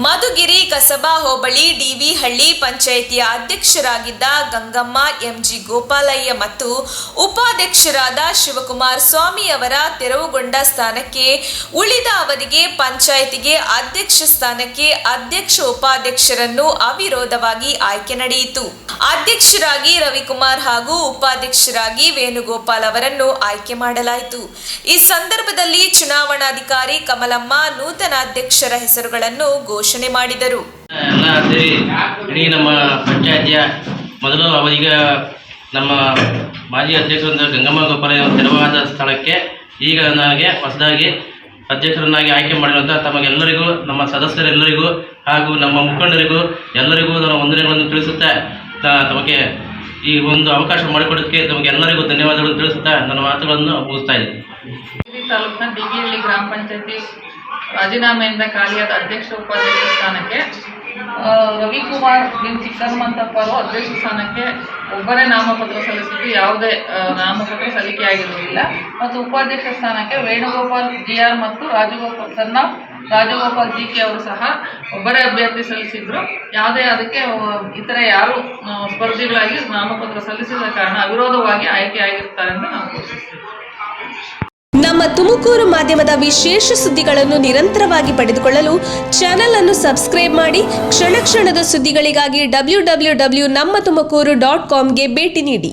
ಮಧುಗಿರಿ ಕಸಬಾ ಹೋಬಳಿ ಡಿವಿಹಳ್ಳಿ ಪಂಚಾಯಿತಿಯ ಅಧ್ಯಕ್ಷರಾಗಿದ್ದ ಗಂಗಮ್ಮ ಎಂಜಿ ಗೋಪಾಲಯ್ಯ ಮತ್ತು ಉಪಾಧ್ಯಕ್ಷರಾದ ಶಿವಕುಮಾರ್ ಸ್ವಾಮಿ ಅವರ ತೆರವುಗೊಂಡ ಸ್ಥಾನಕ್ಕೆ ಉಳಿದ ಅವಧಿಗೆ ಪಂಚಾಯಿತಿಗೆ ಅಧ್ಯಕ್ಷ ಸ್ಥಾನಕ್ಕೆ ಅಧ್ಯಕ್ಷ ಉಪಾಧ್ಯಕ್ಷರನ್ನು ಅವಿರೋಧವಾಗಿ ಆಯ್ಕೆ ನಡೆಯಿತು. ಅಧ್ಯಕ್ಷರಾಗಿ ರವಿಕುಮಾರ್ ಹಾಗೂ ಉಪಾಧ್ಯಕ್ಷರಾಗಿ ವೇಣುಗೋಪಾಲ್ ಅವರನ್ನು ಆಯ್ಕೆ ಮಾಡಲಾಯಿತು. ಈ ಸಂದರ್ಭದಲ್ಲಿ ಚುನಾವಣಾಧಿಕಾರಿ ಕಮಲಮ್ಮ ನೂತನ ಅಧ್ಯಕ್ಷರ ಹೆಸರುಗಳನ್ನು ಘೋಷಣೆ ಮಾಡಿದರು. ಎಲ್ಲ ಸೇರಿ ಇಡೀ ನಮ್ಮ ಪಂಚಾಯತಿಯ ಮೊದಲು ಅವರಿಗೆ ನಮ್ಮ ಮಾಜಿ ಅಧ್ಯಕ್ಷರಾದ ಗಂಗಮ್ಮ ಗೋಪಾಲಯ್ಯ ತೆರವಾದ ಸ್ಥಳಕ್ಕೆ ಈಗ ನನಗೆ ಹೊಸದಾಗಿ ಅಧ್ಯಕ್ಷರನ್ನಾಗಿ ಆಯ್ಕೆ ಮಾಡಿರುವಂಥ ತಮಗೆಲ್ಲರಿಗೂ, ನಮ್ಮ ಸದಸ್ಯರೆಲ್ಲರಿಗೂ ಹಾಗೂ ನಮ್ಮ ಮುಖಂಡರಿಗೂ ಎಲ್ಲರಿಗೂ ನಾನು ವಂದನೆಗಳನ್ನು ತಿಳಿಸುತ್ತಾ ತಮಗೆ ಈ ಒಂದು ಅವಕಾಶ ಮಾಡಿಕೊಡೋದಕ್ಕೆ ತಮಗೆಲ್ಲರಿಗೂ ಧನ್ಯವಾದಗಳು ತಿಳಿಸುತ್ತಾ ನನ್ನ ಮಾತುಗಳನ್ನು ಮುಗಿಸ್ತಾ ಇದ್ದೀನಿ. ತಾಲೂಕಿನ ಡಿವಿಹಳ್ಳಿ ಗ್ರಾಮ ಪಂಚಾಯತಿ ರಾಜೀನಾಮೆಯಿಂದ ಖಾಲಿಯಾದ ಅಧ್ಯಕ್ಷ ಉಪಾಧ್ಯಕ್ಷ ಸ್ಥಾನಕ್ಕೆ ರವಿಕುಮಾರ್ ಚಿಕ್ಕಹನುಮಂತಪ್ಪ ಅವರು ಅಧ್ಯಕ್ಷ ಸ್ಥಾನಕ್ಕೆ ಒಬ್ಬರೇ ನಾಮಪತ್ರ ಸಲ್ಲಿಸಿದ್ದು, ಯಾವುದೇ ನಾಮಪತ್ರ ಸಲ್ಲಿಕೆಯಾಗಿರುವುದಿಲ್ಲ. ಮತ್ತು ಉಪಾಧ್ಯಕ್ಷ ಸ್ಥಾನಕ್ಕೆ ವೇಣುಗೋಪಾಲ್ GR ಮತ್ತು ರಾಜಗೋಪಾಲ್ GK ಅವರು ಸಹ ಒಬ್ಬರೇ ಅಭ್ಯರ್ಥಿ ಸಲ್ಲಿಸಿದ್ರು. ಯಾವುದೇ ಅದಕ್ಕೆ ಇತರೆ ಯಾರು ಸ್ಪರ್ಧಿಗಳಾಗಿ ನಾಮಪತ್ರ ಸಲ್ಲಿಸಿದ ಕಾರಣ ಅವಿರೋಧವಾಗಿ ಆಯ್ಕೆಯಾಗಿರುತ್ತಾರೆ ಎಂದು ನಾವು ಘೋಷಿಸ್ತೀವಿ. ನಮ್ಮ ತುಮಕೂರು ಮಾಧ್ಯಮದ ವಿಶೇಷ ಸುದ್ದಿಗಳನ್ನು ನಿರಂತರವಾಗಿ ಪಡೆದುಕೊಳ್ಳಲು ಚಾನೆಲ್ ಅನ್ನು ಸಬ್ಸ್ಕ್ರೈಬ್ ಮಾಡಿ. ಕ್ಷಣ ಕ್ಷಣದ ಸುದ್ದಿಗಳಿಗಾಗಿ www.nammathumakuru.com ಗೆ ಭೇಟಿ ನೀಡಿ.